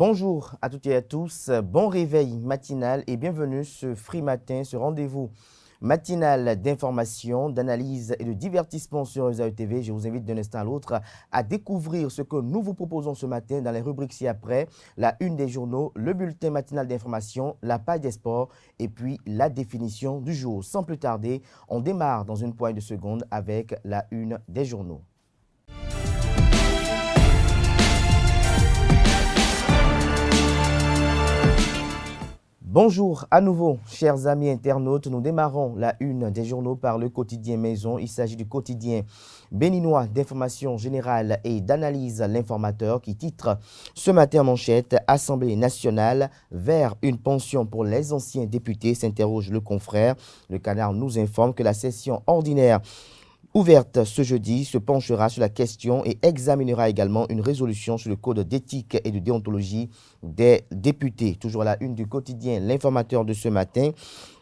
Bonjour à toutes et à tous, bon réveil matinal et bienvenue ce Free Matin, ce rendez-vous matinal d'information, d'analyse et de divertissement sur Réseau TV. Je vous invite d'un instant à l'autre à découvrir ce que nous vous proposons ce matin dans les rubriques ci-après, la une des journaux, le bulletin matinal d'information, la page des sports et puis la définition du jour. Sans plus tarder, on démarre dans une poignée de secondes avec la une des journaux. Bonjour à nouveau, chers amis internautes. Nous démarrons la une des journaux par le quotidien Maison. Il s'agit du quotidien béninois d'information générale et d'analyse L'Informateur qui titre ce matin en manchette « Assemblée nationale vers une pension pour les anciens députés », s'interroge le confrère. Le Canard nous informe que la session ordinaire ouverte ce jeudi se penchera sur la question et examinera également une résolution sur le code d'éthique et de déontologie des députés. Toujours à la une du quotidien L'Informateur de ce matin.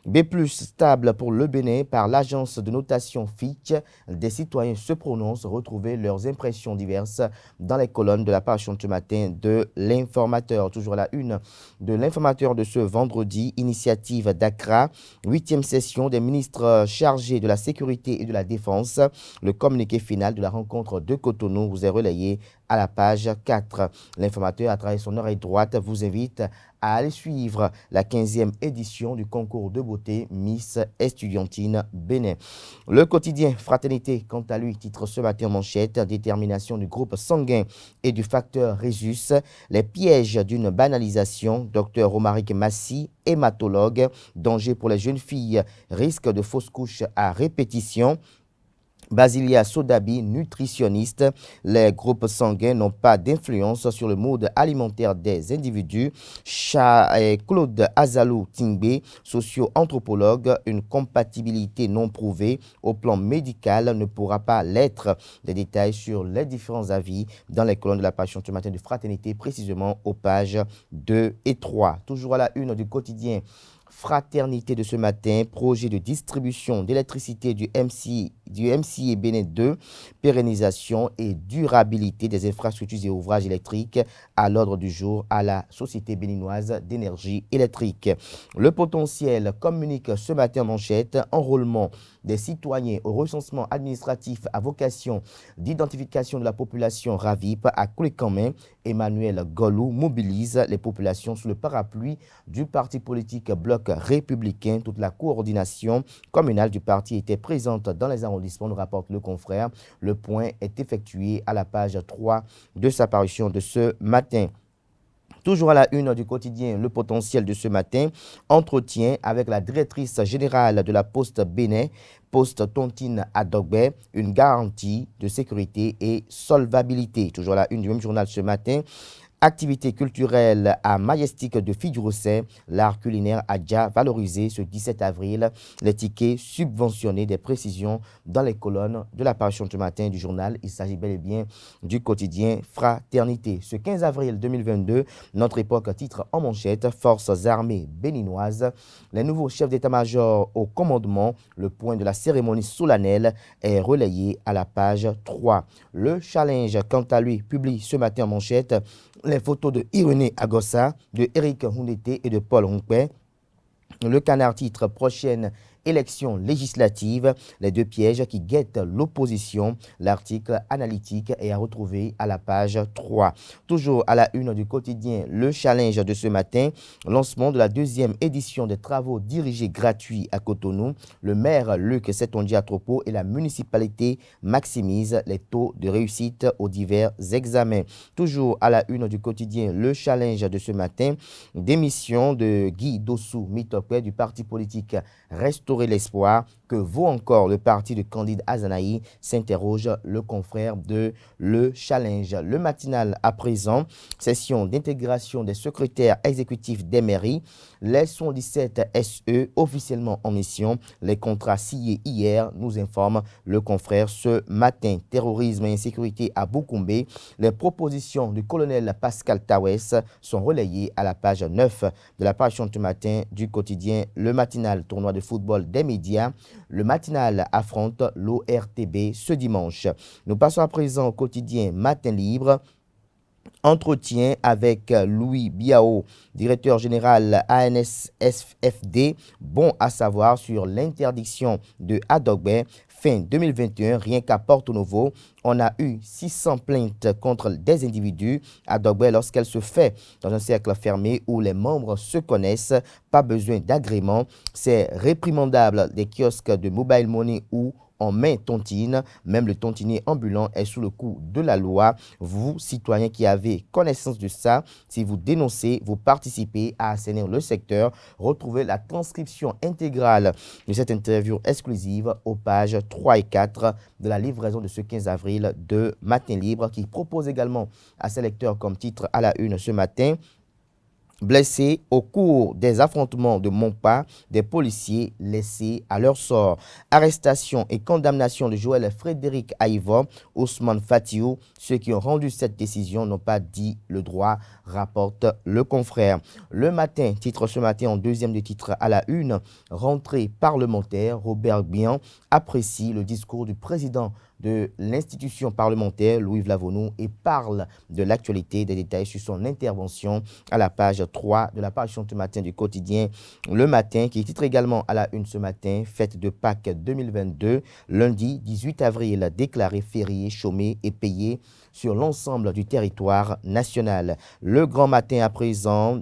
B+, stable pour le Bénin par l'agence de notation Fitch. Des citoyens se prononcent, retrouver leurs impressions diverses dans les colonnes de la page ce matin de L'Informateur. Toujours à la une de L'Informateur de ce vendredi, initiative d'Accra, 8e session des ministres chargés de la sécurité et de la défense. Le communiqué final de la rencontre de Cotonou vous est relayé à la page 4. L'Informateur, à travers son oreille droite, vous invite à aller suivre la 15e édition du concours de beauté Miss Estudiantine Bénin. Le quotidien Fraternité, quant à lui, titre ce matin en manchette « Détermination du groupe sanguin et du facteur Rhésus, les pièges d'une banalisation ». Dr Romaric Massy, hématologue, danger pour les jeunes filles, risque de fausses couches à répétition. Basilia Sodabi, nutritionniste, les groupes sanguins n'ont pas d'influence sur le mode alimentaire des individus. Claude Azalou Tingbe, socio-anthropologue, une compatibilité non prouvée au plan médical ne pourra pas l'être. Des détails sur les différents avis dans les colonnes de la page ce matin de Fraternité, précisément aux pages 2 et 3. Toujours à la une du quotidien Fraternité de ce matin, projet de distribution d'électricité du MCA Bénin 2, pérennisation et durabilité des infrastructures et ouvrages électriques à l'ordre du jour à la Société béninoise d'énergie électrique. Le potentiel communique ce matin en manchette, enrôlement des citoyens au recensement administratif à vocation d'identification de la population RAVIP à Koulikanmen. Emmanuel Golou mobilise les populations sous le parapluie du parti politique Bloc républicain. Toute la coordination communale du parti était présente dans les arrondissements, nous rapporte le confrère. Le point est effectué à la page 3 de sa parution de ce matin. Toujours à la une du quotidien Le Potentiel de ce matin, entretien avec la directrice générale de la Poste Bénin, Poste Tontine Adogbe, une garantie de sécurité et solvabilité. Toujours à la une du même journal ce matin, activité culturelle à Majestic de Figuerousset, l'art culinaire a déjà valorisé ce 17 avril les tickets subventionnés, des précisions dans les colonnes de la parution ce matin du journal. Il s'agit bel et bien du quotidien Fraternité. Ce 15 avril 2022, Notre Époque titre en manchette Forces armées béninoises. Les nouveaux chefs d'état-major au commandement, le point de la cérémonie solennelle est relayé à la page 3. Le Challenge, quant à lui, publie ce matin en manchette les photos de Irénée Agossa, de Eric Houndete et de Paul Ronquet. Le Canard titre prochaine élection législative, les deux pièges qui guettent l'opposition. L'article analytique est à retrouver à la page 3. Toujours à la une du quotidien Le Challenge de ce matin, lancement de la 2e édition des travaux dirigés gratuits à Cotonou. Le maire Luc Setondia-Tropo et la municipalité maximisent les taux de réussite aux divers examens. Toujours à la une du quotidien Le Challenge de ce matin, démission de Guy Dossou Mitopé du parti politique Restaurer l'espoir. Que vaut encore le parti de Candide Azanaï, s'interroge le confrère de Le Challenge. Le matinal à présent, session d'intégration des secrétaires exécutifs des mairies. Les 17 SE officiellement en mission. Les contrats signés hier, nous informe le confrère ce matin. Terrorisme et insécurité à Boukoumbe. Les propositions du colonel Pascal Tawès sont relayées à la page 9 de la page ce matin du quotidien Le Matinal, tournoi de football des médias. Le matinal affronte l'ORTB ce dimanche. Nous passons à présent au quotidien Matin Libre. Entretien avec Louis Biao, directeur général ANSFD. Bon à savoir sur l'interdiction de Adogbe. Fin 2021, rien qu'à Porto Novo, on a eu 600 plaintes contre des individus à Dogbe lorsqu'elle se fait dans un cercle fermé où les membres se connaissent, pas besoin d'agrément. C'est réprimandable des kiosques de mobile money où on met tontine, même le tontinier ambulant est sous le coup de la loi. Vous, citoyens qui avez connaissance de ça, si vous dénoncez, vous participez à assainir le secteur. Retrouvez la transcription intégrale de cette interview exclusive aux pages 3 et 4 de la livraison de ce 15 avril de Matin Libre, qui propose également à ses lecteurs comme titre à la une ce matin: blessés au cours des affrontements de Montpa, des policiers laissés à leur sort. Arrestation et condamnation de Joël Frédéric Aïva, Ousmane Fatiou. Ceux qui ont rendu cette décision n'ont pas dit le droit, rapporte le confrère. Le Matin, titre ce matin en deuxième de titre à la une: rentrée parlementaire, Robert Bian apprécie le discours du président de l'institution parlementaire, Louis Vlavonou, et parle de l'actualité. Des détails sur son intervention à la page 3 de la parution ce matin du quotidien Le Matin, qui titre également à la une ce matin: fête de Pâques 2022, lundi 18 avril, déclaré férié, chômé et payé sur l'ensemble du territoire national. Le Grand Matin à présent: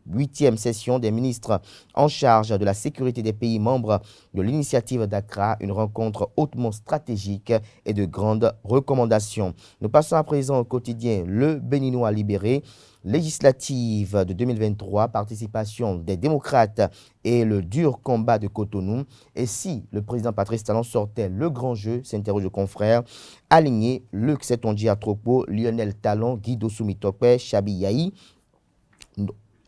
8e session des ministres en charge de la sécurité des pays membres de l'initiative d'Accra, une rencontre hautement stratégique et de grandes recommandations. Nous passons à présent au quotidien Le Béninois libéré. Législative de 2023, participation des démocrates et le dur combat de Cotonou. Et si le président Patrice Talon sortait le grand jeu, s'interroge le confrère. Aligné, Luc Setonji Atropo, Lionel Talon, Guido Soumitokwe, Chabi Yahi,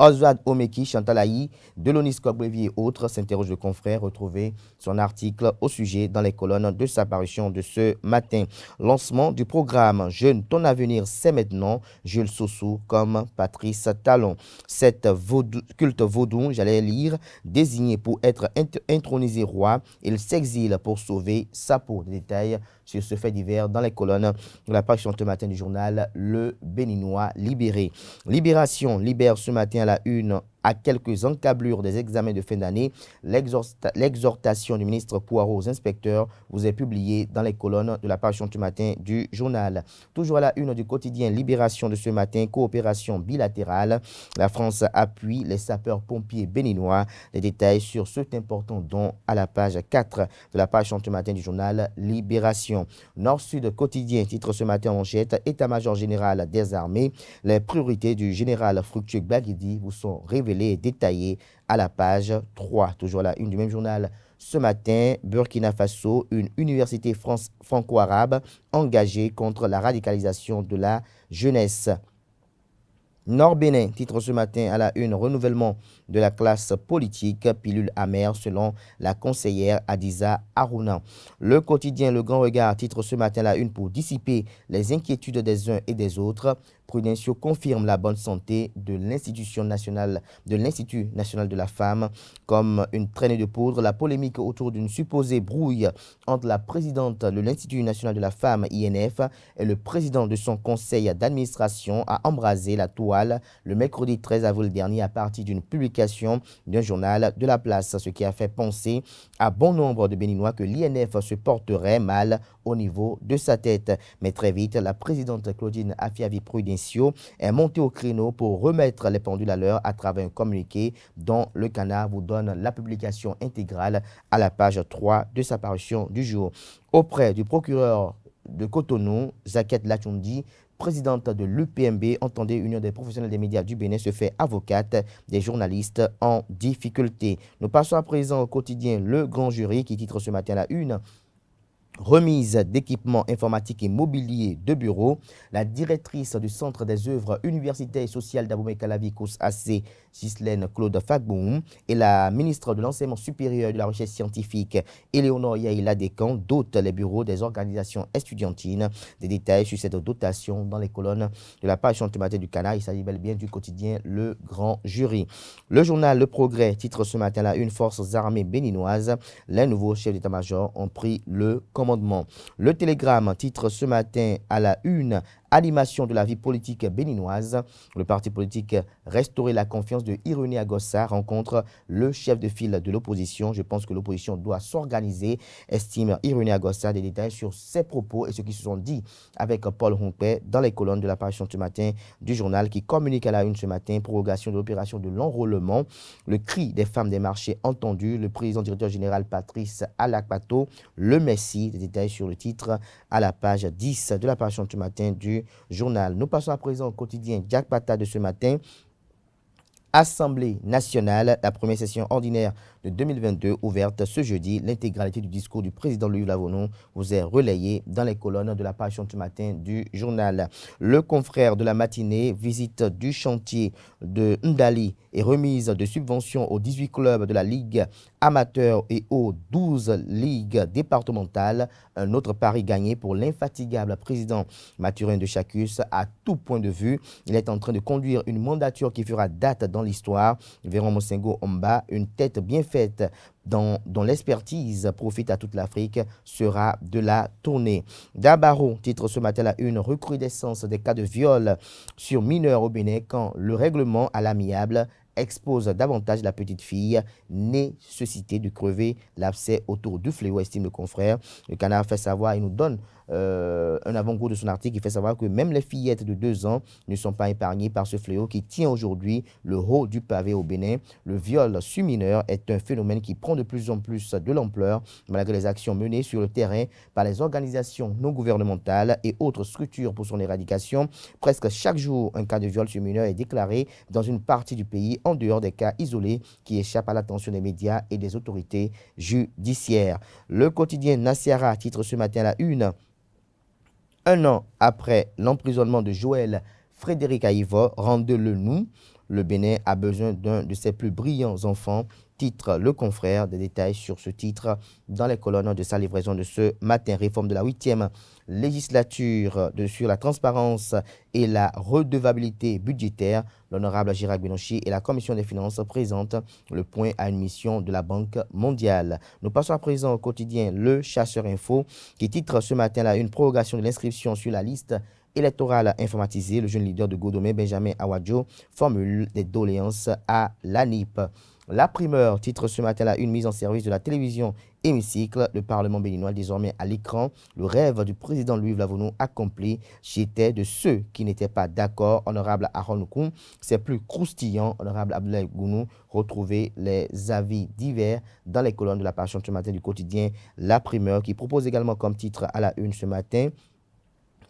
Oswald Omeki, Chantal Aïe, Delonis Kogbevi et autres, s'interroge le confrère. Retrouvez son article au sujet dans les colonnes de sa parution de ce matin. Lancement du programme Jeune, ton avenir, c'est maintenant. Jules Sossou comme Patrice Talon. Cet culte vaudou, j'allais lire, désigné pour être intronisé roi, il s'exile pour sauver sa peau. Des détails sur ce fait divers dans les colonnes de la parution ce matin du journal Le Béninois libéré. Libération libère ce matin à la une, à quelques encablures des examens de fin d'année, l'exhortation du ministre Poirot aux inspecteurs vous est publiée dans les colonnes de la parution du matin du journal. Toujours à la une du quotidien Libération de ce matin, coopération bilatérale. La France appuie les sapeurs-pompiers béninois. Les détails sur cet important don à la page 4 de la parution du matin du journal Libération. Nord-Sud quotidien, titre ce matin en manchette: état-major général des armées. Les priorités du général Fructueux Baguidi vous sont révélées et détaillé à la page 3. Toujours la une du même journal ce matin: Burkina Faso, une université franco-arabe engagée contre la radicalisation de la jeunesse. Nord-Bénin, titre ce matin à la une: renouvellement de la classe politique, pilule amère selon la conseillère Adiza Aruna. Le quotidien Le Grand Regard, titre ce matin à la une: pour dissiper les inquiétudes des uns et des autres, Prudencio confirme la bonne santé de l'Institut national de la femme comme une traînée de poudre. La polémique autour d'une supposée brouille entre la présidente de l'Institut national de la femme, INF, et le président de son conseil d'administration a embrasé la toile le mercredi 13 avril dernier à partir d'une publication d'un journal de la place, ce qui a fait penser à bon nombre de Béninois que l'INF se porterait mal au niveau de sa tête. Mais très vite, la présidente Claudine Afiavi Prudencio est montée au créneau pour remettre les pendules à l'heure à travers un communiqué dont le Canard vous donne la publication intégrale à la page 3 de sa parution du jour. Auprès du procureur de Cotonou, Zaket Lachundi, présidente de l'UPMB, entendez Union des professionnels des médias du Bénin, se fait avocate des journalistes en difficulté. Nous passons à présent au quotidien Le Grand Jury, qui titre ce matin à la une: remise d'équipements informatiques et mobilier de bureau. La directrice du Centre des œuvres universitaires et sociales d'Abomey-Calavi, AC, Ghislaine Claude Fagboum, et la ministre de l'Enseignement supérieur et de la Recherche scientifique, Éléonore Yaïla Descamps, dotent les bureaux des organisations estudiantines. Des détails sur cette dotation dans les colonnes de la page matin du Canard. Il s'agit bel et bien du quotidien Le Grand Jury. Le journal Le Progrès titre ce matin là: une forces armées béninoises. Les nouveaux chefs d'état-major ont pris le commandement. commandement. Le Télégramme titre ce matin à la une: animation de la vie politique béninoise. Le parti politique Restaurer la confiance de Ironie Agossa rencontre le chef de file de l'opposition. Je pense que l'opposition doit s'organiser, estime Ironie Agossa. Des détails sur ses propos et ce qui se sont dit avec Paul Humpé dans les colonnes de l'apparition ce matin du journal qui communique à la une ce matin: prorogation de l'opération de l'enrôlement, le cri des femmes des marchés entendu, le président directeur général Patrice Alakpato, le Messie. Des détails sur le titre à la page 10 de l'apparition ce matin du journal. Nous passons à présent au quotidien Jack Pata de ce matin. Assemblée nationale, la première session ordinaire de 2022 ouverte ce jeudi. L'intégralité du discours du président Louis Lavonou vous est relayée dans les colonnes de la page ce matin du journal. Le confrère de la matinée: visite du chantier de Ndali et remise de subventions aux 18 clubs de la Ligue amateur et aux 12 ligues départementales. Un autre pari gagné pour l'infatigable président Mathurin de Chacus. À tout point de vue, il est en train de conduire une mandature qui fera date dans l'histoire. Véron Mosengo Omba, une tête bien faite dont l'expertise profite à toute l'Afrique, sera de la tournée. Dabaro titre ce matin la une: recrudescence des cas de viol sur mineurs au Bénin quand le règlement à l'amiable expose davantage la petite fille. Nécessité de crever l'abcès autour du fléau, estime le confrère. Le Canard fait savoir, il nous donne un avant-goût de son article qui fait savoir que même les fillettes de 2 ans ne sont pas épargnées par ce fléau qui tient aujourd'hui le haut du pavé au Bénin. Le viol sur mineur est un phénomène qui prend de plus en plus de l'ampleur malgré les actions menées sur le terrain par les organisations non gouvernementales et autres structures pour son éradication. Presque chaque jour, un cas de viol sur mineur est déclaré dans une partie du pays, en dehors des cas isolés qui échappent à l'attention des médias et des autorités judiciaires. Le quotidien Nasiara titre ce matin la une: 1 an après l'emprisonnement de Joël Frédéric Aïva, rendez-le nous. Le Bénin a besoin d'un de ses plus brillants enfants, titre le confrère. Des détails sur ce titre dans les colonnes de sa livraison de ce matin. Réforme de la 8e législature sur la transparence et la redevabilité budgétaire. L'honorable Gérard Benochi et la Commission des finances présentent le point à une mission de la Banque mondiale. Nous passons à présent au quotidien Le Chasseur Info qui titre ce matin là: une prorogation de l'inscription sur la liste électorale informatisée. Le jeune leader de Godomé, Benjamin Awadjo, formule des doléances à l'ANIP. La primeur titre ce matin là: une mise en service de la télévision Hémicycle. Le Parlement béninois désormais à l'écran. Le rêve du président Louis Lavonou accompli. J'étais de ceux qui n'étaient pas d'accord. Honorable Aaron Koum, c'est plus croustillant. Honorable Abdoulaye Gounou, retrouvez les avis divers dans les colonnes de la page ce matin du quotidien La Primeur qui propose également comme titre à la une ce matin: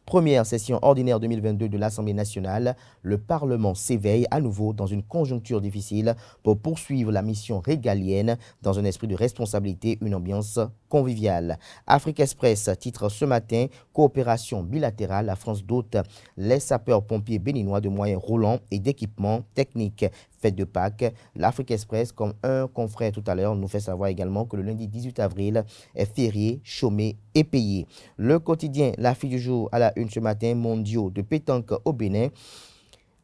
première session ordinaire 2022 de l'Assemblée nationale, le Parlement s'éveille à nouveau dans une conjoncture difficile pour poursuivre la mission régalienne dans un esprit de responsabilité, une ambiance conviviale. Afrique Express titre ce matin: coopération bilatérale, la France dote les sapeurs-pompiers béninois de moyens roulants et d'équipements techniques. Fête de Pâques, l'Afrique Express, comme un confrère tout à l'heure, nous fait savoir également que le lundi 18 avril est férié, chômé et payé. Le quotidien La Fille du jour à la une ce matin: mondiaux de pétanque au Bénin.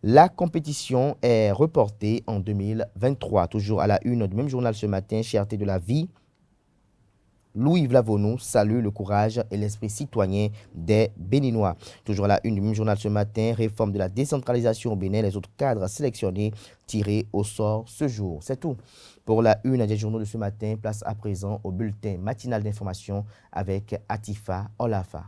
La compétition est reportée en 2023. Toujours à la une du même journal ce matin: cherté de la vie. Louis Lavonou salue le courage et l'esprit citoyen des Béninois. Toujours à la une du même journal ce matin: réforme de la décentralisation au Bénin, les autres cadres sélectionnés tirés au sort ce jour. C'est tout pour la une des journaux de ce matin. Place à présent au bulletin matinal d'information avec Atifa Olafa.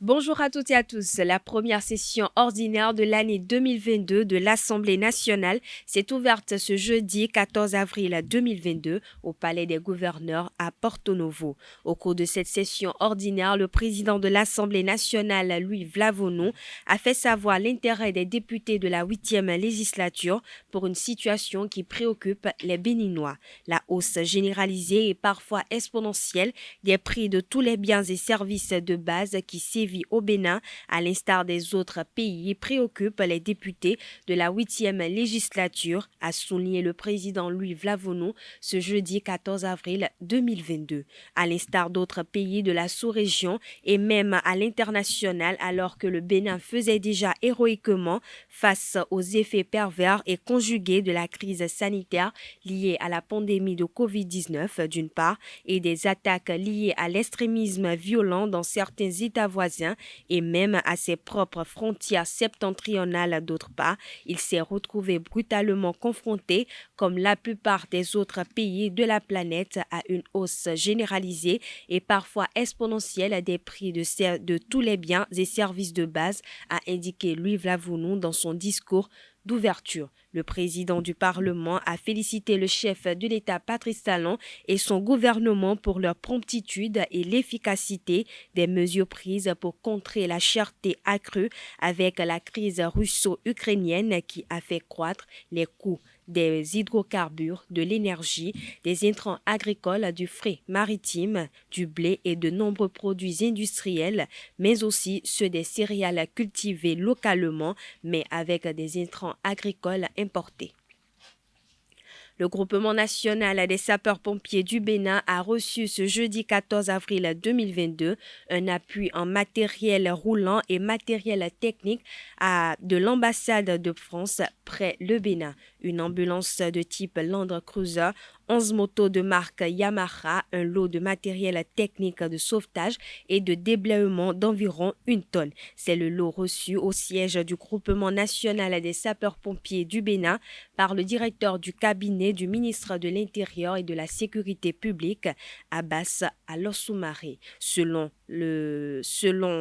Bonjour à toutes et à tous. La première session ordinaire de l'année 2022 de l'Assemblée nationale s'est ouverte ce jeudi 14 avril 2022 au Palais des gouverneurs à Porto Novo. Au cours de cette session ordinaire, le président de l'Assemblée nationale, Louis Lavonou, a fait savoir l'intérêt des députés de la 8e législature pour une situation qui préoccupe les Béninois. La hausse généralisée et parfois exponentielle des prix de tous les biens et services de base qui sévit vie au Bénin, à l'instar des autres pays, préoccupe les députés de la 8e législature, a souligné le président Louis Vlavonu ce jeudi 14 avril 2022. À l'instar d'autres pays de la sous-région et même à l'international, alors que le Bénin faisait déjà héroïquement face aux effets pervers et conjugués de la crise sanitaire liée à la pandémie de Covid-19 d'une part et des attaques liées à l'extrémisme violent dans certains États voisins et même à ses propres frontières septentrionales d'autre part, il s'est retrouvé brutalement confronté, comme la plupart des autres pays de la planète, à une hausse généralisée et parfois exponentielle des prix de tous les biens et services de base, a indiqué Louis Vlavonu dans son discours d'ouverture. Le président du Parlement a félicité le chef de l'État Patrice Talon et son gouvernement pour leur promptitude et l'efficacité des mesures prises pour contrer la cherté accrue avec la crise russo-ukrainienne qui a fait croître les coûts des hydrocarbures, de l'énergie, des intrants agricoles, du fret maritime, du blé et de nombreux produits industriels, mais aussi ceux des céréales cultivées localement, mais avec des intrants agricoles importés. Le groupement national des sapeurs-pompiers du Bénin a reçu ce jeudi 14 avril 2022 un appui en matériel roulant et matériel technique de l'ambassade de France près le Bénin. Une ambulance de type Land Cruiser, 11 motos de marque Yamaha, un lot de matériel technique de sauvetage et de déblayement d'environ 1 tonne. C'est le lot reçu au siège du groupement national des sapeurs-pompiers du Bénin par le directeur du cabinet du ministre de l'Intérieur et de la Sécurité publique, Abbas Alossoumaré. Selon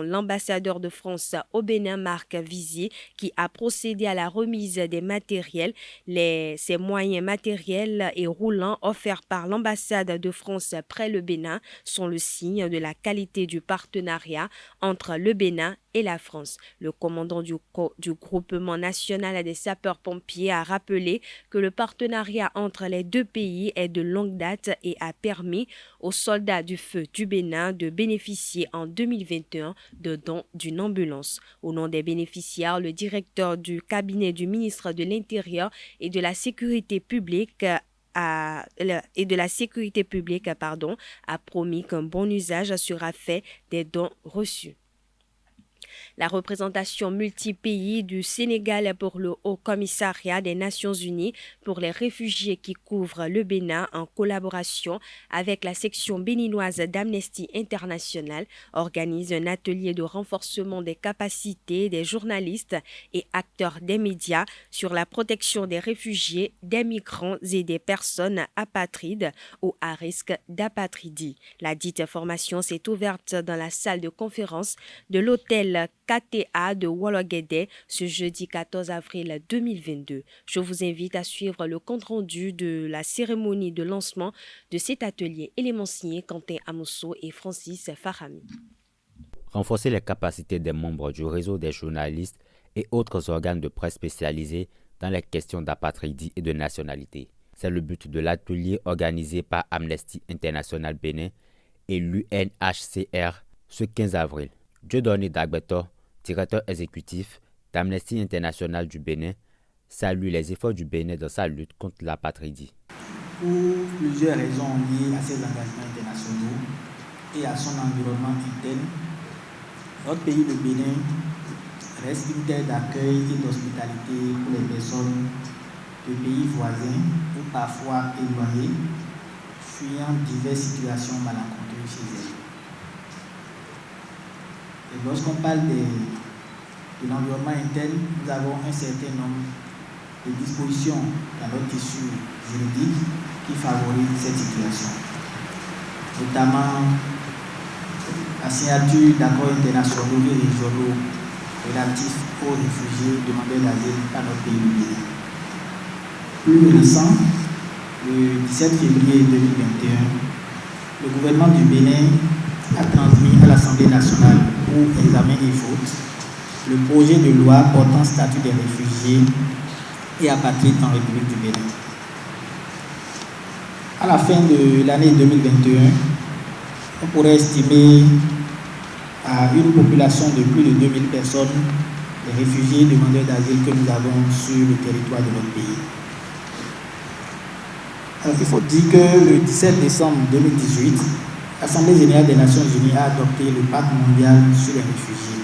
l'ambassadeur de France au Bénin, Marc Vizier, qui a procédé à la remise des matériels, ces moyens matériels et roulants offerts par l'ambassade de France près le Bénin sont le signe de la qualité du partenariat entre le Bénin et la France. Le commandant du groupement national des sapeurs-pompiers a rappelé que le partenariat entre les deux pays est de longue date et a permis aux soldats du feu du Bénin de bénéficier en 2021 de dons d'une ambulance. Au nom des bénéficiaires, le directeur du cabinet du ministre de l'Intérieur et de la Sécurité publique a promis qu'un bon usage sera fait des dons reçus. La représentation multi-pays du Sénégal pour le Haut Commissariat des Nations Unies pour les réfugiés qui couvre le Bénin en collaboration avec la section béninoise d'Amnesty International organise un atelier de renforcement des capacités des journalistes et acteurs des médias sur la protection des réfugiés, des migrants et des personnes apatrides ou à risque d'apatridie. La dite formation s'est ouverte dans la salle de conférence de l'hôtel KTA de Wologede ce jeudi 14 avril 2022. Je vous invite à suivre le compte-rendu de la cérémonie de lancement de cet atelier élémentier Quentin Amosso et Francis Farami. Renforcer les capacités des membres du réseau des journalistes et autres organes de presse spécialisés dans les questions d'apatridie et de nationalité. C'est le but de l'atelier organisé par Amnesty International Bénin et l'UNHCR ce 15 avril. Dieudonné Dagbeto, directeur exécutif d'Amnesty International du Bénin, salue les efforts du Bénin dans sa lutte contre l'apatridie. Pour plusieurs raisons liées à ses engagements internationaux et à son environnement interne, notre pays, le Bénin, reste une terre d'accueil et d'hospitalité pour les personnes de pays voisins ou parfois éloignés, fuyant diverses situations malencontreuses chez elles. Et lorsqu'on parle de l'environnement interne, nous avons un certain nombre de dispositions dans notre tissu juridique qui favorisent cette situation. Notamment la signature d'accords internationaux et régionaux relatifs aux réfugiés demandeurs d'asile par notre pays du Bénin. Plus récent, le 17 février 2021, le gouvernement du Bénin a transmis à l'Assemblée nationale pour examen et vote le projet de loi portant statut des réfugiés et apatrides en République du Bénin. À la fin de l'année 2021, on pourrait estimer à une population de plus de 2000 personnes, les réfugiés demandeurs d'asile que nous avons sur le territoire de notre pays. Alors, il faut dire que le 17 décembre 2018, l'Assemblée générale des Nations unies a adopté le pacte mondial sur les réfugiés.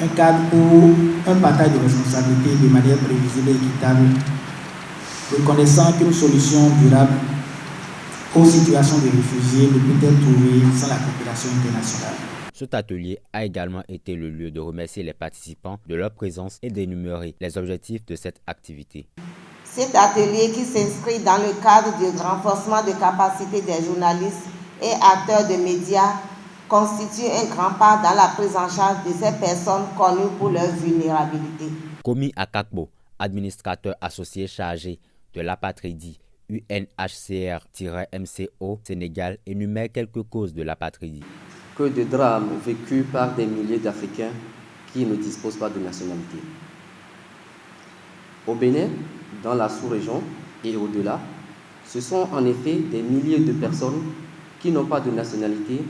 Un cadre pour un partage de responsabilités de manière prévisible et équitable, reconnaissant qu'une solution durable aux situations de réfugiés ne peut être trouvée sans la coopération internationale. Cet atelier a également été le lieu de remercier les participants de leur présence et d'énumérer les objectifs de cette activité. Cet atelier, qui s'inscrit dans le cadre du renforcement de capacité des journalistes et acteurs de médias, constitue un grand pas dans la prise en charge de ces personnes connues pour leur vulnérabilité. Komi Akakbo, administrateur associé chargé de l'apatridie UNHCR-MCO Sénégal, énumère quelques causes de l'apatridie. Que de drames vécus par des milliers d'Africains qui ne disposent pas de nationalité. Au Bénin, dans la sous-région et au-delà, ce sont en effet des milliers de personnes qui n'ont pas de nationalité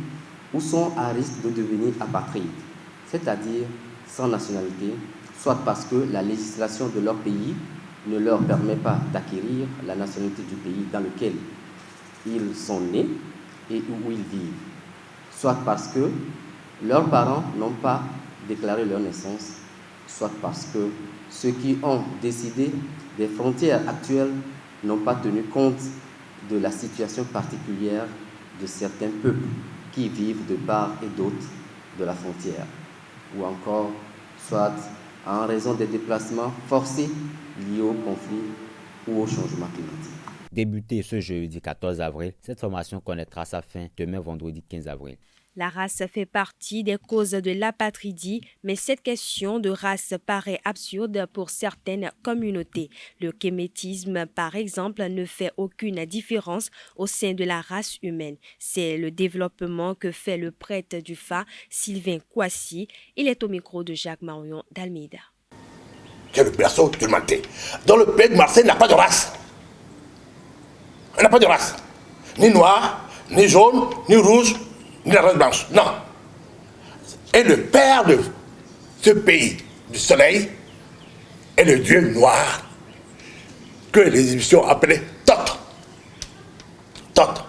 ou sont à risque de devenir apatrides, c'est-à-dire sans nationalité, soit parce que la législation de leur pays ne leur permet pas d'acquérir la nationalité du pays dans lequel ils sont nés et où ils vivent, soit parce que leurs parents n'ont pas déclaré leur naissance, soit parce que ceux qui ont décidé des frontières actuelles n'ont pas tenu compte de la situation particulière de certains peuples qui vivent de part et d'autre de la frontière, ou encore soit en raison des déplacements forcés liés au conflit ou au changement climatique. Débutée ce jeudi 14 avril, cette formation connaîtra sa fin demain vendredi 15 avril. La race fait partie des causes de l'apatridie, mais cette question de race paraît absurde pour certaines communautés. Le kémétisme, par exemple, ne fait aucune différence au sein de la race humaine. C'est le développement que fait le prêtre du Fa, Sylvain Kouassi. Il est au micro de Jacques Marion d'Almeida. C'est le berceau de l'humanité. Dans le pays de Marseille, il n'a pas de race. Il n'a pas de race. Ni noir, ni jaune, ni rouge, ni la race blanche. Non. Et le père de ce pays du soleil est le dieu noir que les Égyptiens appelaient Thoth. Thoth.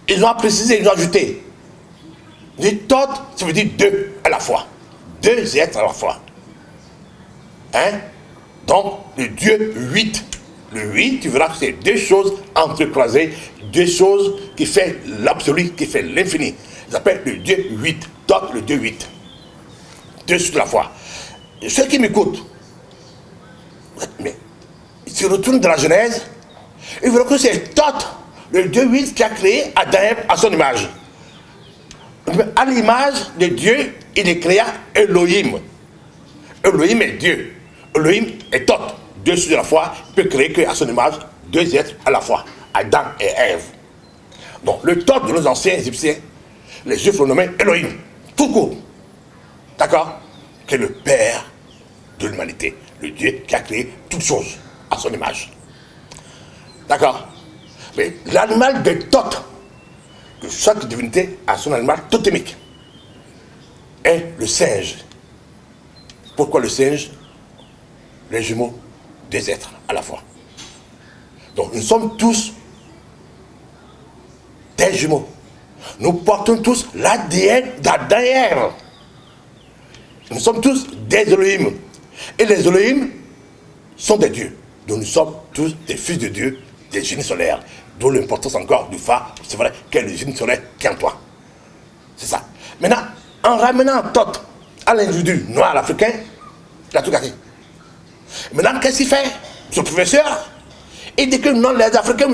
Ils ont précisé, ils ont ajouté. Thoth, ça veut dire deux à la fois. Deux êtres à la fois. Hein? Donc, le dieu 8. Le 8, tu verras que c'est deux choses entrecroisées, deux choses qui fait l'absolu, qui fait l'infini. Ils appellent le Dieu 8, Thoth, le Dieu 8. Deux choses à la fois. Et ceux qui m'écoutent, mais ils se retournent dans la Genèse, ils verront que c'est Thoth, le Dieu 8, qui a créé Adam à son image. À l'image de Dieu, il créa Elohim. Elohim est Dieu. Elohim est Thoth. Deux choses à la fois, peut créer qu'à son image, deux êtres à la fois, Adam et Ève. Donc, le Thoth de nos anciens Égyptiens, les Juifs l'ont nommé Elohim, tout court. D'accord? Qui est le Père de l'humanité, le Dieu qui a créé toutes choses à son image. D'accord? Mais l'animal de Thoth, que chaque divinité a son animal totémique, est le singe. Pourquoi le singe? Les jumeaux, des êtres à la fois. Donc nous sommes tous des jumeaux. Nous portons tous l'ADN d'Adam et Ève. Nous sommes tous des Elohim. Et les Elohim sont des dieux. Donc nous sommes tous des fils de Dieu, des génies solaires. D'où l'importance encore du Fa, c'est vrai, quel est le génie solaire qui est en toi. C'est ça. Maintenant, en ramenant Thoth à l'individu noir africain, il a tout gâté. Maintenant, qu'est-ce qu'il fait? Ce professeur, il dit que non, les Africains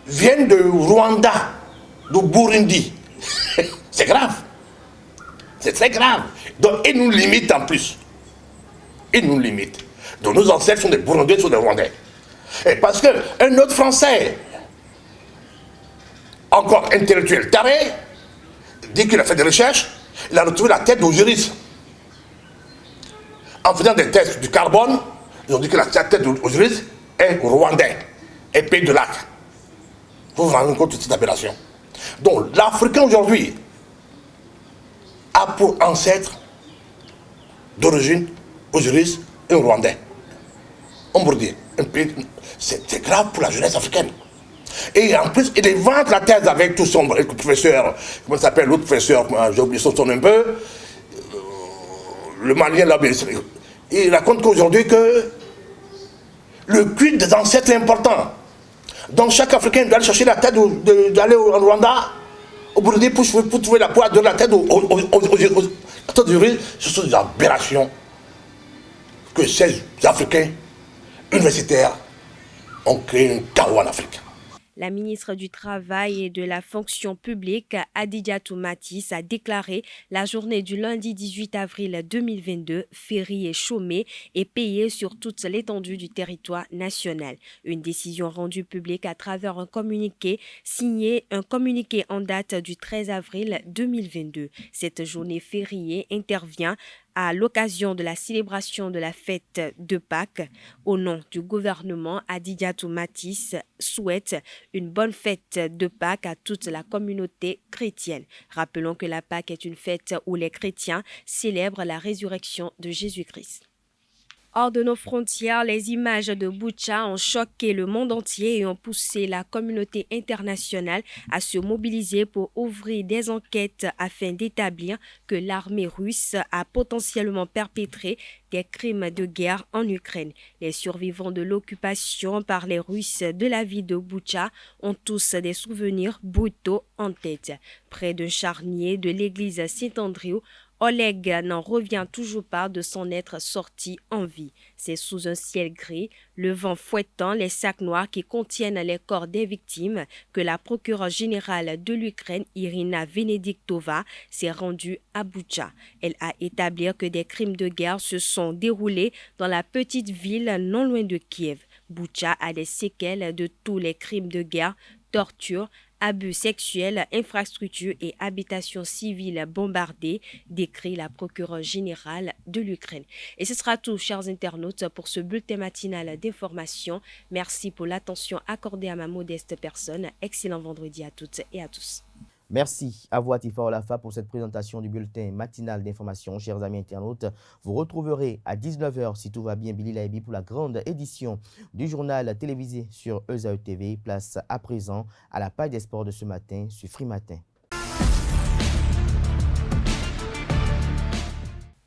viennent de Rwanda, de Burundi. C'est grave. C'est très grave. Donc, ils nous limitent en plus. Ils nous limitent. Donc, nos ancêtres sont des Burundais, sont des Rwandais. Et parce qu'un autre Français, encore intellectuel taré, dit qu'il a fait des recherches, il a retrouvé la tête d'Osiris. En faisant des tests du carbone, ils ont dit que la tête d'Osiris est rwandais, et pays de lac. Vous vous rendez compte de cette aberration. Donc l'Africain aujourd'hui a pour ancêtre d'origine Osiris et Rwandais. On peut dire, c'est grave pour la jeunesse africaine. Et en plus, il invente la thèse avec tout son professeur, comment s'appelle l'autre professeur, j'ai oublié son nom un peu, le Malien là, il raconte qu'aujourd'hui que le culte des ancêtres est important. Donc chaque Africain doit aller chercher la tête, d'aller au Rwanda, au Burundi pour trouver la poire de la tête aux ce sont des aberrations que ces Africains universitaires ont créé un chaos en Afrique. La ministre du Travail et de la Fonction publique, Adidiatou Matisse, a déclaré la journée du lundi 18 avril 2022 fériée, chômée et payée sur toute l'étendue du territoire national. Une décision rendue publique à travers un communiqué en date du 13 avril 2022. Cette journée fériée intervient à l'occasion de la célébration de la fête de Pâques. Au nom du gouvernement, Adidiatou Matisse souhaite une bonne fête de Pâques à toute la communauté chrétienne. Rappelons que la Pâques est une fête où les chrétiens célèbrent la résurrection de Jésus-Christ. Hors de nos frontières, les images de Boutcha ont choqué le monde entier et ont poussé la communauté internationale à se mobiliser pour ouvrir des enquêtes afin d'établir que l'armée russe a potentiellement perpétré des crimes de guerre en Ukraine. Les survivants de l'occupation par les Russes de la ville de Boutcha ont tous des souvenirs brutaux en tête. Près d'un charnier de l'église Saint-Andrew, Oleg n'en revient toujours pas de s'en être sorti en vie. C'est sous un ciel gris, le vent fouettant les sacs noirs qui contiennent les corps des victimes que la procureure générale de l'Ukraine, Irina Venediktova, s'est rendue à Boutcha. Elle a établi que des crimes de guerre se sont déroulés dans la petite ville non loin de Kiev. Boutcha a des séquelles de tous les crimes de guerre, torture, abus sexuels, infrastructures et habitations civiles bombardées, décrit la procureure générale de l'Ukraine. Et ce sera tout, chers internautes, pour ce bulletin matinal d'information. Merci pour l'attention accordée à ma modeste personne. Excellent vendredi à toutes et à tous. Merci à vous, Atifa Olafa, pour cette présentation du bulletin matinal d'information. Chers amis internautes, vous retrouverez à 19h, si tout va bien, Billy Laibi pour la grande édition du journal télévisé sur ESAE TV. Place à présent à la page des sports de ce matin sur Free Matin.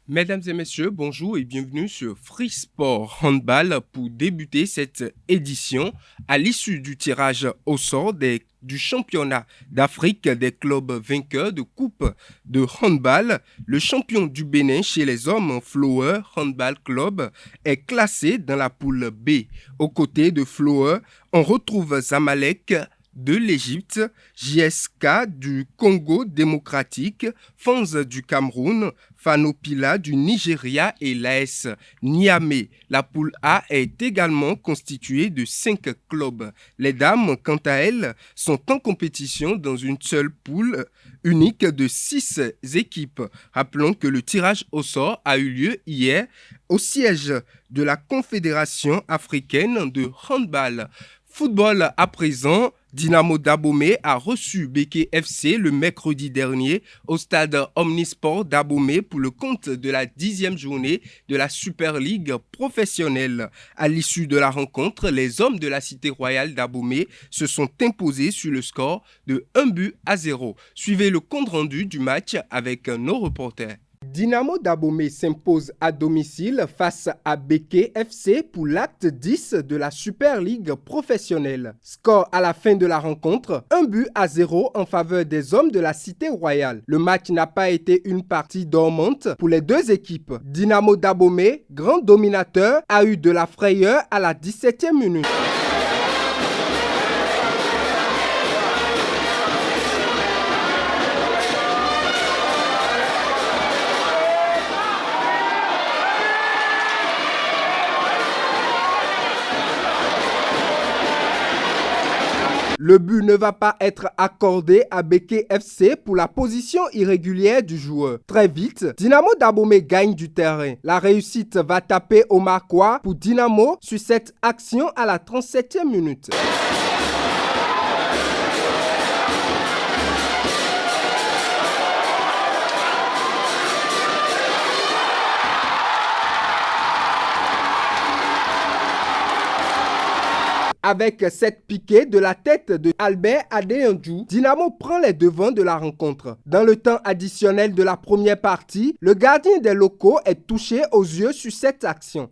Mesdames et messieurs, bonjour et bienvenue sur Free Sport Handball pour débuter cette édition à l'issue du tirage au sort du championnat d'Afrique des clubs vainqueurs de Coupe de handball. Le champion du Bénin chez les hommes, Flower Handball Club, est classé dans la poule B. Aux côtés de Flower, on retrouve Zamalek de l'Égypte, JSK du Congo démocratique, Fans du Cameroun, Fanopila du Nigeria et l'AS Niamey. La poule A est également constituée de 5 clubs. Les dames, quant à elles, sont en compétition dans une seule poule unique de 6 équipes. Rappelons que le tirage au sort a eu lieu hier au siège de la Confédération africaine de handball. Football à présent, Dynamo d'Abomey a reçu Béké FC le mercredi dernier au stade Omnisport d'Abomey pour le compte de la 10e journée de la Super League professionnelle. À l'issue de la rencontre, les hommes de la Cité Royale d'Abomey se sont imposés sur le score de 1-0. Suivez le compte rendu du match avec nos reporters. Dynamo d'Abomey s'impose à domicile face à Béké FC pour l'acte 10 de la Super League professionnelle. Score à la fin de la rencontre, 1-0 en faveur des hommes de la Cité Royale. Le match n'a pas été une partie dormante pour les deux équipes. Dynamo d'Abomey, grand dominateur, a eu de la frayeur à la 17e minute. Le but ne va pas être accordé à Béké FC pour la position irrégulière du joueur. Très vite, Dynamo d'Abomey gagne du terrain. La réussite va taper au marquois pour Dynamo sur cette action à la 37e minute. Avec cette piquée de la tête de Albert Adéandjou, Dynamo prend les devants de la rencontre. Dans le temps additionnel de la première partie, le gardien des locaux est touché aux yeux sur cette action.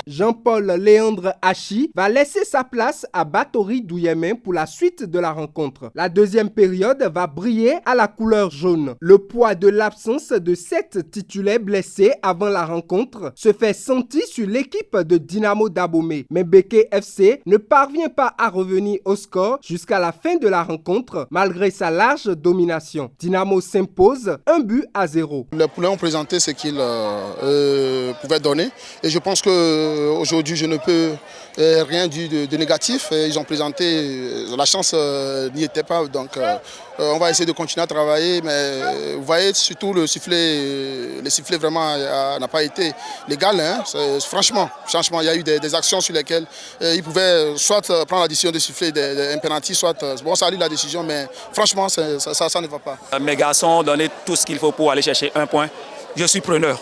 Jean-Paul Léandre Hachi va laisser sa place à Batory Douyemin pour la suite de la rencontre. La deuxième période va briller à la couleur jaune. Le poids de l'absence de 7 titulaires blessés avant la rencontre se fait sentir sur l'équipe de Dynamo Dabomey. Mais Béké FC ne parvient pas à revenir au score jusqu'à la fin de la rencontre malgré sa large domination. Dynamo s'impose 1-0. Les poulains ont présenté ce qu'ils pouvaient donner et je pense que aujourd'hui, je ne peux rien dire de négatif. Ils ont présenté, la chance n'y était pas, donc on va essayer de continuer à travailler. Mais vous voyez, surtout le sifflet vraiment n'a pas été légal. Hein. Franchement, il y a eu des actions sur lesquelles ils pouvaient soit prendre la décision de siffler un penalty, soit bon, ça a eu la décision, mais franchement, ça ne va pas. Mes garçons ont donné tout ce qu'il faut pour aller chercher un point. Je suis preneur.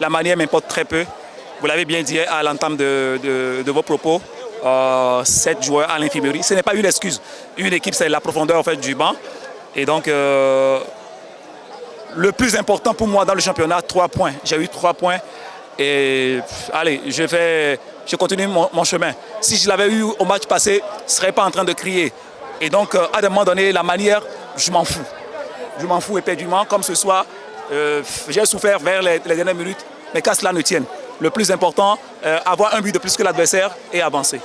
La manière m'importe très peu. Vous l'avez bien dit à l'entame de vos propos, 7 joueurs à l'infirmerie, ce n'est pas une excuse. Une équipe, c'est la profondeur en fait, du banc. Et donc, le plus important pour moi dans le championnat, 3 points. J'ai eu 3 points et allez, je continue mon chemin. Si je l'avais eu au match passé, je ne serais pas en train de crier. Et donc, à un moment donné, la manière, je m'en fous. Je m'en fous éperdument, comme ce soir. J'ai souffert vers les dernières minutes, mais qu'à cela ne tienne. Le plus important, avoir un but de plus que l'adversaire et avancer.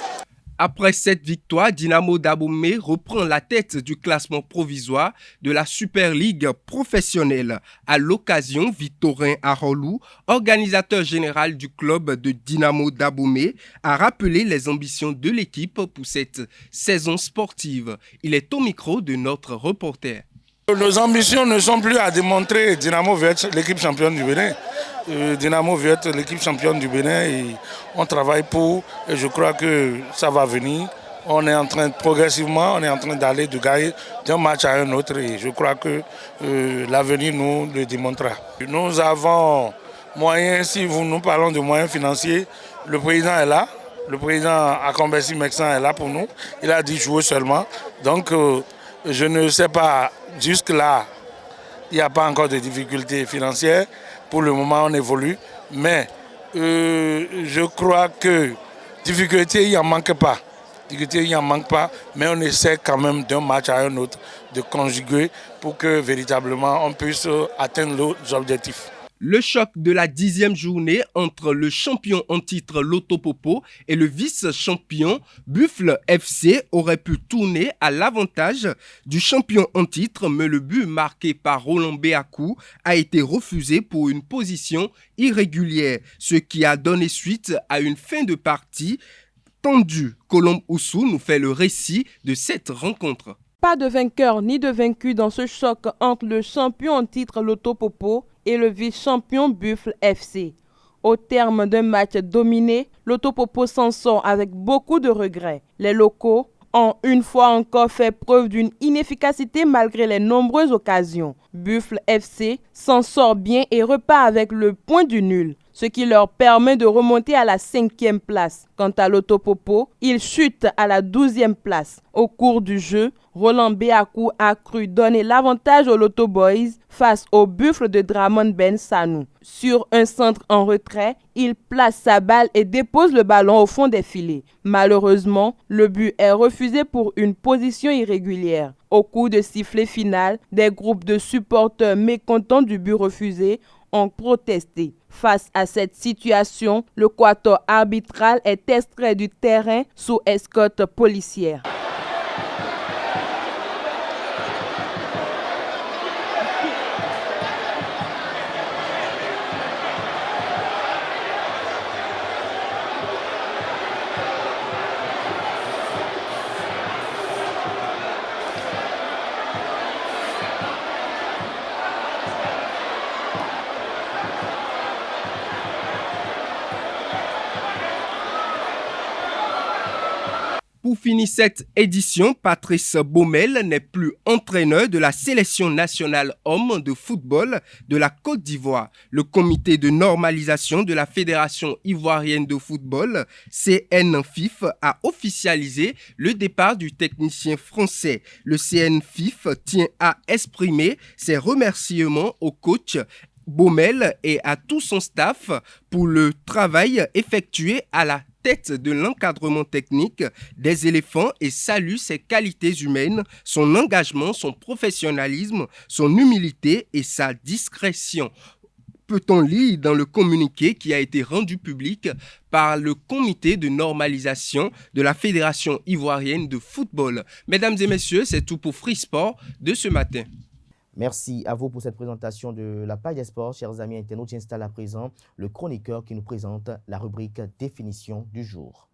Après cette victoire, Dynamo Dabomey reprend la tête du classement provisoire de la Super League professionnelle. À l'occasion, Victorin Arolou, organisateur général du club de Dynamo Dabomey, a rappelé les ambitions de l'équipe pour cette saison sportive. Il est au micro de notre reporter. Nos ambitions ne sont plus à démontrer. Dynamo veut être l'équipe championne du Bénin. Dynamo veut être l'équipe championne du Bénin et on travaille pour. Et je crois que ça va venir. On est en train progressivement, d'aller de gagner d'un match à un autre et je crois que l'avenir nous le démontrera. Nous avons moyens, si nous parlons de moyens financiers, le président est là. Le président Akombesi Meksan est là pour nous. Il a dit jouer seulement. Donc je ne sais pas, jusque-là, il n'y a pas encore de difficultés financières. Pour le moment, on évolue. Mais je crois que difficultés, il n'y en manque pas. Mais on essaie quand même d'un match à un autre de conjuguer pour que véritablement on puisse atteindre nos objectifs. Le choc de la 10e journée entre le champion en titre Loto Popo et le vice-champion Buffle FC aurait pu tourner à l'avantage du champion en titre, mais le but marqué par Roland Béakou a été refusé pour une position irrégulière, ce qui a donné suite à une fin de partie tendue. Colombe Oussou nous fait le récit de cette rencontre. Pas de vainqueur ni de vaincu dans ce choc entre le champion en titre Loto Popo et le vice-champion Buffle FC. Au terme d'un match dominé, Loto Popo s'en sort avec beaucoup de regrets. Les locaux ont une fois encore fait preuve d'une inefficacité malgré les nombreuses occasions. Buffle FC s'en sort bien et repart avec le point du nul, ce qui leur permet de remonter à la 5e place. Quant à Loto Popo, il chute à la 12e place. Au cours du jeu, Roland Béakou a cru donner l'avantage aux Loto Boys face au Buffle de Dramon Ben Sanou. Sur un centre en retrait, il place sa balle et dépose le ballon au fond des filets. Malheureusement, le but est refusé pour une position irrégulière. Au coup de sifflet final, des groupes de supporters mécontents du but refusé ont protesté. Face à cette situation, le quatuor arbitral est extrait du terrain sous escorte policière. finir cette édition, Patrice Baumel n'est plus entraîneur de la sélection nationale homme de football de la Côte d'Ivoire. Le comité de normalisation de la Fédération ivoirienne de football, CNFIF, a officialisé le départ du technicien français. Le CNFIF tient à exprimer ses remerciements au coach Baumel et à tout son staff pour le travail effectué à la tête de l'encadrement technique des éléphants et salue ses qualités humaines, son engagement, son professionnalisme, son humilité et sa discrétion. Peut-on lire dans le communiqué qui a été rendu public par le comité de normalisation de la Fédération ivoirienne de football. Mesdames et messieurs, c'est tout pour Free Sport de ce matin. Merci à vous pour cette présentation de la page des sports. Chers amis internautes, j'installe à présent le chroniqueur qui nous présente la rubrique définition du jour.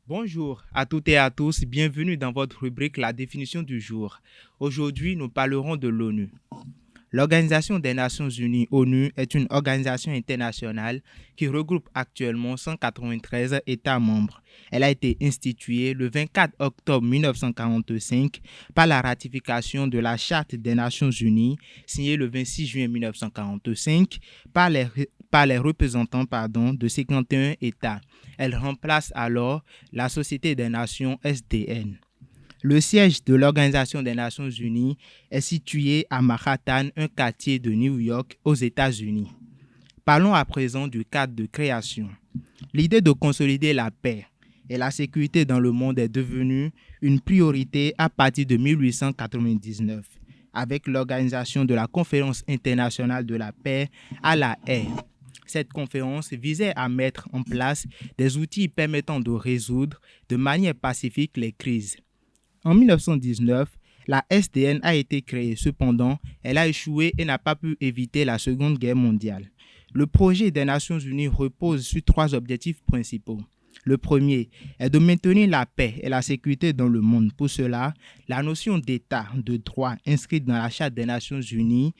Bonjour à toutes et à tous, bienvenue dans votre rubrique La définition du jour. Aujourd'hui, nous parlerons de l'ONU. L'Organisation des Nations Unies, ONU, est une organisation internationale qui regroupe actuellement 193 États membres. Elle a été instituée le 24 octobre 1945 par la ratification de la Charte des Nations Unies, signée le 26 juin 1945 par les représentants de 51 États. Elle remplace alors la Société des Nations SDN. Le siège de l'Organisation des Nations Unies est situé à Manhattan, un quartier de New York, aux États-Unis. Parlons à présent du cadre de création. L'idée de consolider la paix et la sécurité dans le monde est devenue une priorité à partir de 1899, avec l'organisation de la Conférence internationale de la paix à La Haye. Cette conférence visait à mettre en place des outils permettant de résoudre de manière pacifique les crises. En 1919, la SDN a été créée. Cependant, elle a échoué et n'a pas pu éviter la Seconde Guerre mondiale. Le projet des Nations Unies repose sur 3 objectifs principaux. Le premier est de maintenir la paix et la sécurité dans le monde. Pour cela, la notion d'État de droit inscrite dans la Charte des Nations Unies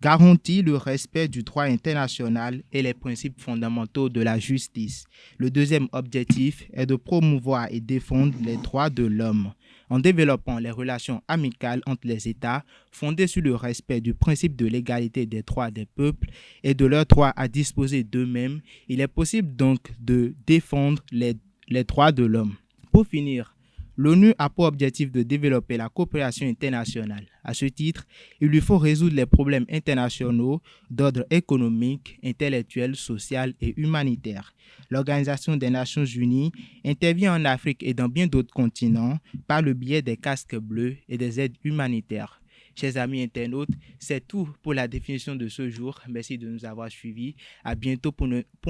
garantit le respect du droit international et les principes fondamentaux de la justice. Le deuxième objectif est de promouvoir et défendre les droits de l'homme en développant les relations amicales entre les États fondées sur le respect du principe de l'égalité des droits des peuples et de leur droit à disposer d'eux-mêmes. Il est possible donc de défendre les droits de l'homme. Pour finir, l'ONU a pour objectif de développer la coopération internationale. À ce titre, il lui faut résoudre les problèmes internationaux d'ordre économique, intellectuel, social et humanitaire. L'Organisation des Nations Unies intervient en Afrique et dans bien d'autres continents par le biais des casques bleus et des aides humanitaires. Chers amis internautes, c'est tout pour la définition de ce jour. Merci de nous avoir suivis. À bientôt pour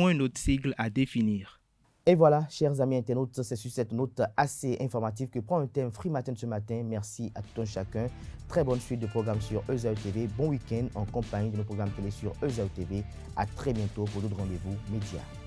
un autre sigle à définir. Et voilà, chers amis internautes, c'est sur cette note assez informative que prend un thème Free Matin ce matin. Merci à tout un chacun. Très bonne suite de programmes sur Euzao TV. Bon week-end en compagnie de nos programmes télé sur Euzao TV. À très bientôt pour d'autres rendez-vous médias.